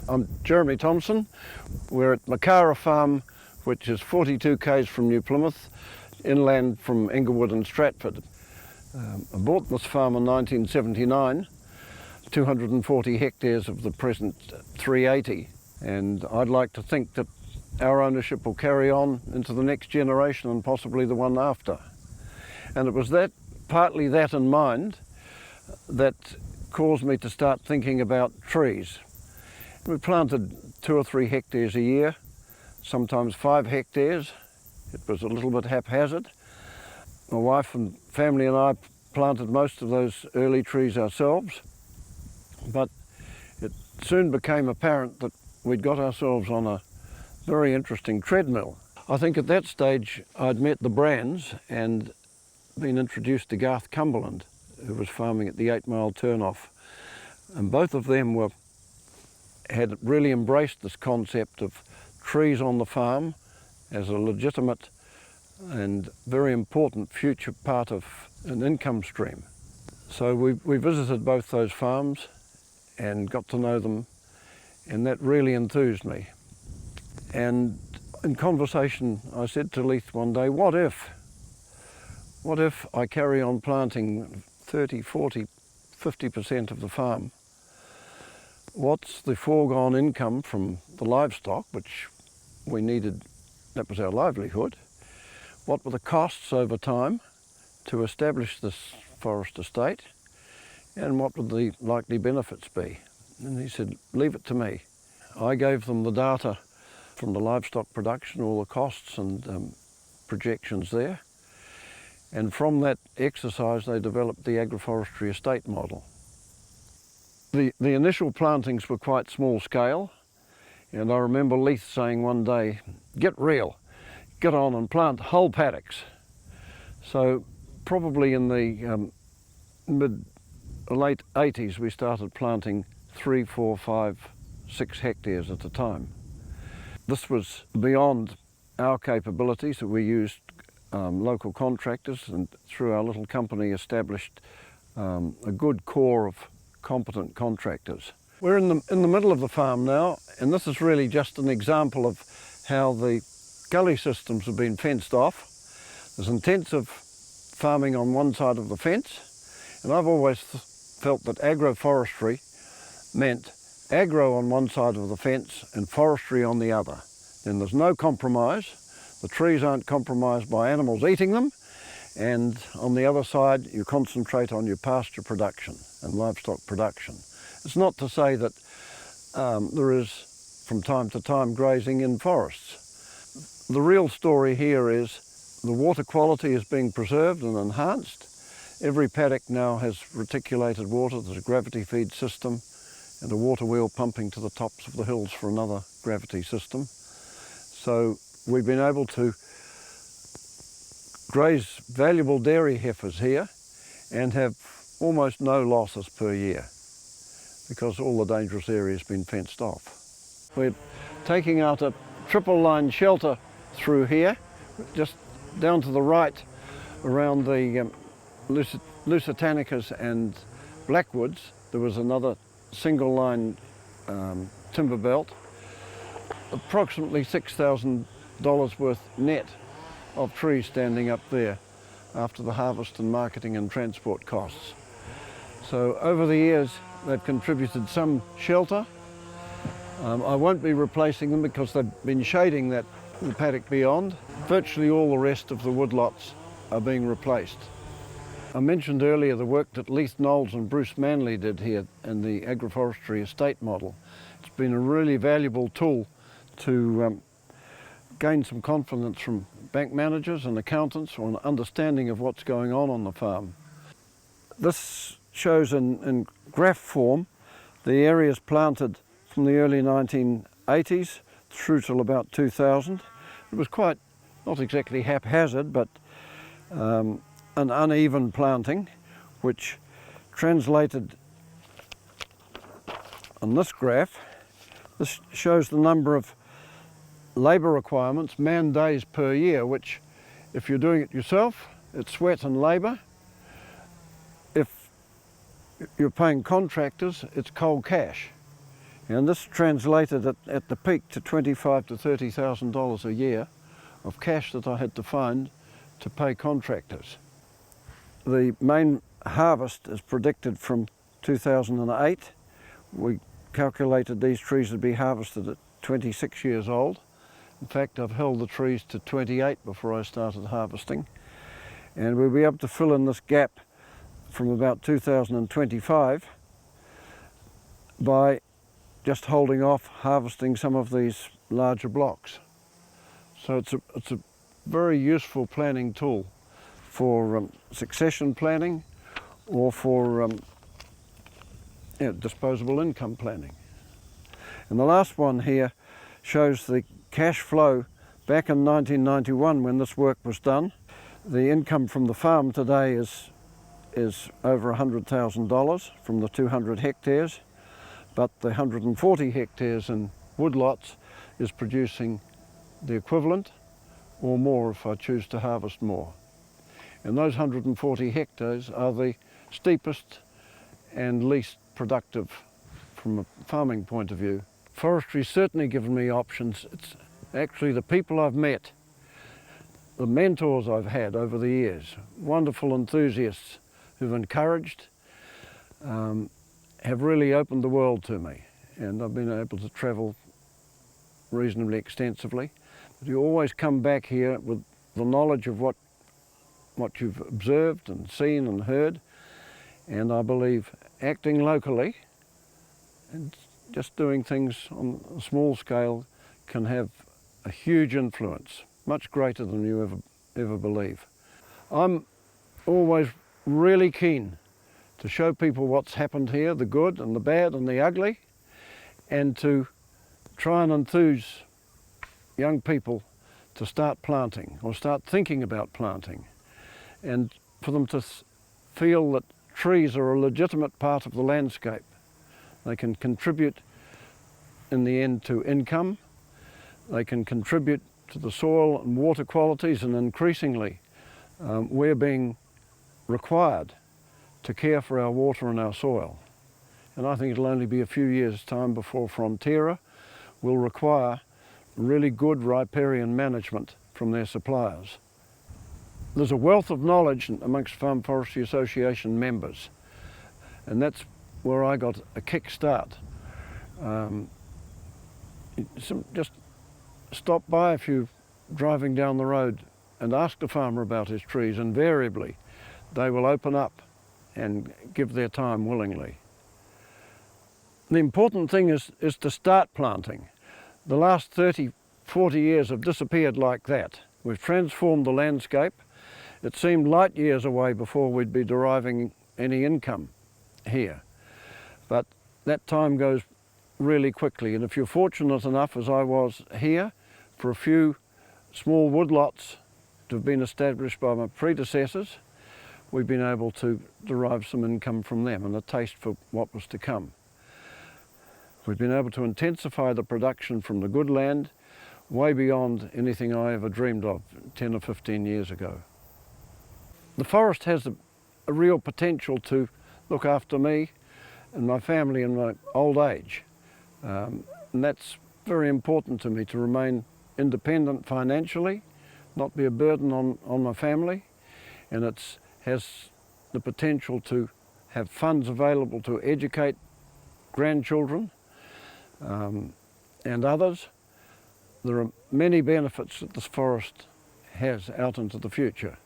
I'm Jeremy Thompson. We're at Makari farm, which is 42 k's from New Plymouth, inland from Inglewood and Stratford. I bought this farm in 1979, 240 hectares of the present 380, and I'd like to think that our ownership will carry on into the next generation and possibly the one after. And it was partly that in mind that caused me to start thinking about trees. We planted 2 or 3 hectares a year, sometimes 5 hectares. It was a little bit haphazard. My wife and family and I planted most of those early trees ourselves, but it soon became apparent that we'd got ourselves on a very interesting treadmill. I think at that stage I'd met the Brands and been introduced to Garth Cumberland, who was farming at the 8 Mile turnoff, and both of them had really embraced this concept of trees on the farm as a legitimate and very important future part of an income stream. So we visited both those farms and got to know them, and that really enthused me. And in conversation I said to Leith one day, what if I carry on planting 30, 40, 50% of the farm? What's the foregone income from the livestock, which we needed, that was our livelihood? What were the costs over time to establish this forest estate? And what would the likely benefits be? And he said, leave it to me. I gave them the data from the livestock production, all the costs and projections there. And from that exercise, they developed the agroforestry estate model. The initial plantings were quite small scale, and I remember Leith saying one day, get real, get on and plant whole paddocks. So probably in the late 80s, we started planting 3, 4, 5, 6 hectares at a time. This was beyond our capabilities, that we used local contractors, and through our little company established a good core of competent contractors. We're in the middle of the farm now, and this is really just an example of how the gully systems have been fenced off. There's intensive farming on one side of the fence, and I've always felt that agroforestry meant agro on one side of the fence and forestry on the other. Then there's no compromise. The trees aren't compromised by animals eating them, and on the other side you concentrate on your pasture production and livestock production. It's not to say that there is from time to time grazing in forests. The real story here is the water quality is being preserved and enhanced. Every paddock now has reticulated water. There's a gravity feed system and a water wheel pumping to the tops of the hills for another gravity system. So we've been able to graze valuable dairy heifers here and have almost no losses per year because all the dangerous area has been fenced off. We're taking out a triple line shelter through here, just down to the right around the Lusitanicas and blackwoods. There was another single line timber belt, approximately $6,000 worth net of trees standing up there after the harvest and marketing and transport costs. So over the years they've contributed some shelter. I won't be replacing them because they've been shading the paddock beyond. Virtually all the rest of the woodlots are being replaced. I mentioned earlier the work that Leith Knowles and Bruce Manley did here in the agroforestry estate model. It's been a really valuable tool to gain some confidence from bank managers and accountants or an understanding of what's going on the farm. This shows in graph form the areas planted from the early 1980s through till about 2000. It was quite, not exactly haphazard, but an uneven planting, which translated on this graph. This shows the number of labour requirements, man days per year, which if you're doing it yourself, it's sweat and labour. If you're paying contractors, it's cold cash. And this translated at the peak to $25,000 to $30,000 a year of cash that I had to find to pay contractors. The main harvest is predicted from 2008. We calculated these trees would be harvested at 26 years old. In fact, I've held the trees to 28 before I started harvesting. And we'll be able to fill in this gap from about 2025 by just holding off harvesting some of these larger blocks. So it's a very useful planning tool for succession planning or for disposable income planning. And the last one here shows the cash flow back in 1991 when this work was done. The income from the farm today is over $100,000 from the 200 hectares. But the 140 hectares in woodlots is producing the equivalent or more if I choose to harvest more. And those 140 hectares are the steepest and least productive from a farming point of view. Forestry's certainly given me options. It's actually the people I've met, the mentors I've had over the years, wonderful enthusiasts who've encouraged, have really opened the world to me, and I've been able to travel reasonably extensively. But you always come back here with the knowledge of what you've observed and seen and heard, and I believe acting locally and just doing things on a small scale can have a huge influence, much greater than you ever believe. I'm always really keen to show people what's happened here, the good and the bad and the ugly, and to try and enthuse young people to start planting or start thinking about planting, and for them to feel that trees are a legitimate part of the landscape. They can contribute in the end to income, they can contribute to the soil and water qualities, and increasingly we're being required to care for our water and our soil. And I think it'll only be a few years' time before Frontiera will require really good riparian management from their suppliers. There's a wealth of knowledge amongst Farm Forestry Association members, and that's where I got a kick start. Just stop by if you're driving down the road and ask the farmer about his trees. Invariably, they will open up and give their time willingly. The important thing is to start planting. The last 30, 40 years have disappeared like that. We've transformed the landscape. It seemed light years away before we'd be deriving any income here. But that time goes really quickly, and if you're fortunate enough, as I was here, for a few small woodlots to have been established by my predecessors, we've been able to derive some income from them and a taste for what was to come. We've been able to intensify the production from the good land way beyond anything I ever dreamed of 10 or 15 years ago. The forest has a real potential to look after me and my family in my old age. And that's very important to me, to remain independent financially, not be a burden on my family, and it has the potential to have funds available to educate grandchildren and others. There are many benefits that this forest has out into the future.